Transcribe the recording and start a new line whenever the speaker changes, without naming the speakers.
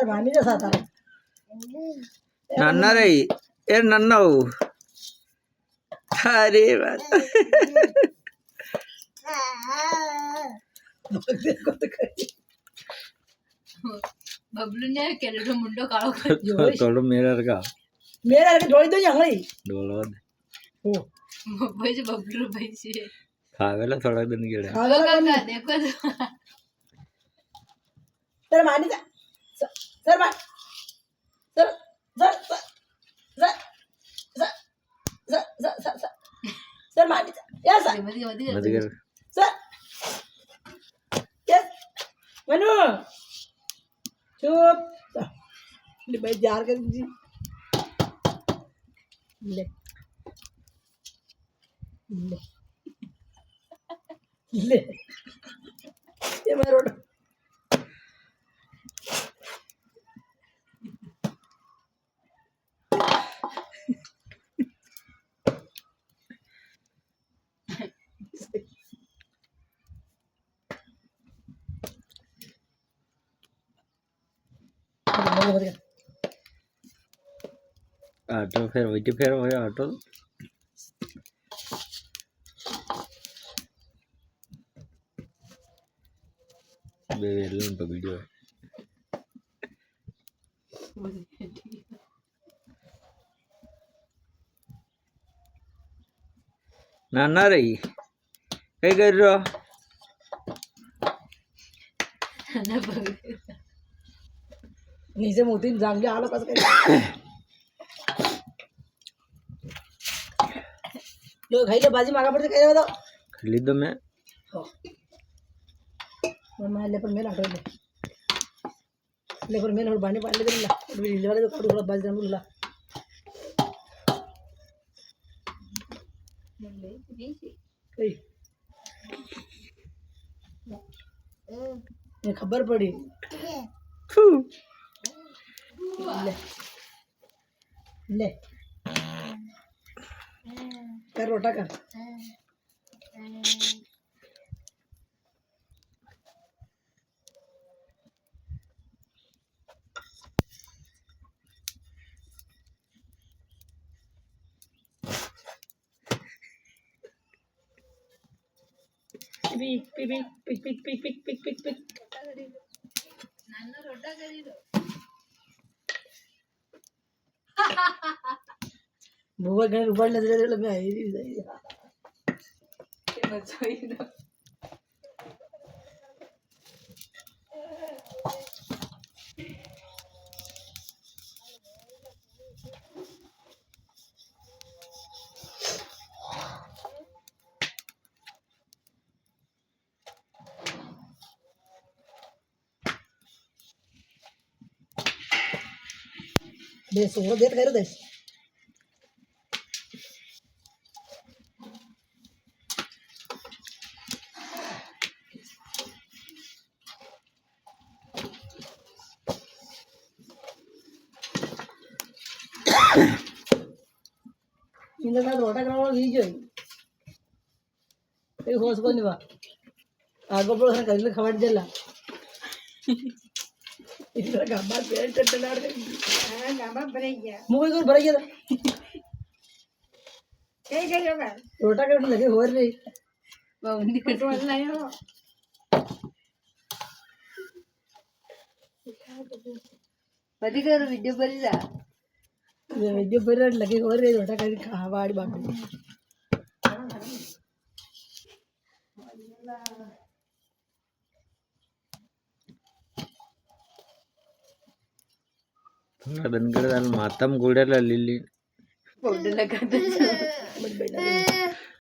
मानी जैसा था
नन्ना रे ए नन्ना हो अरे बात
बबलू ने केले मुंडो काळो
थोड़ा मेरा का
जोड़ी दो यहाँ ही
डोलो
ओ
भाई बबलू भाई से
खावेला थोड़ा दिन गेड़ा
काका देखो तो
सर मानी जा सर मा sir sir sir sir sir sir sir sir मानी जा यस
मत कर
सर यस मनु चुप ले भाई जार कर जी ले ले ले ये मैं रोड
ऑटो फिर वही ऑटो बेवेलन पे वीडियो नाना रही कई कर रहे हो
नीचे मोती जांगे आलो कसं काय लो खाइले बाजी मागा पड़ते काय बताओ
खरीद दो मैं
और मैं ले पर मैं लाटो ले पर मैं और बाने पाले दे ला और भी ले वाले तो काटू बाजी दाम ला कई ये खबर पड़ी ले ले कर रोटा कर पिक पिक पिक पिक पिक पिक पिक पिक पिक
नाना रोटा करी दो
बुआ गए ऊपर ले ले मैं आई
के मजा ही ना
दे सोना देत कर दे इंदा ना रोटा करावो वीज होई ए होस कोनी बा आगो पर करिले खवाड देला इधर गाबा पेट टटलाड़ के हां गाबा भरे गया मुंह को भरे गया कई कई होगा रोटा करने लगे हो रही
बाउंडी कटवाल नहीं हो पति कर वीडियो बरी जा
ये वीडियो पर लगे हो रही रोटा कर खावाड़ी बाप
थोड़ा दिन कर दाल मातम गुड़े ला लिली
फोटो लगा दे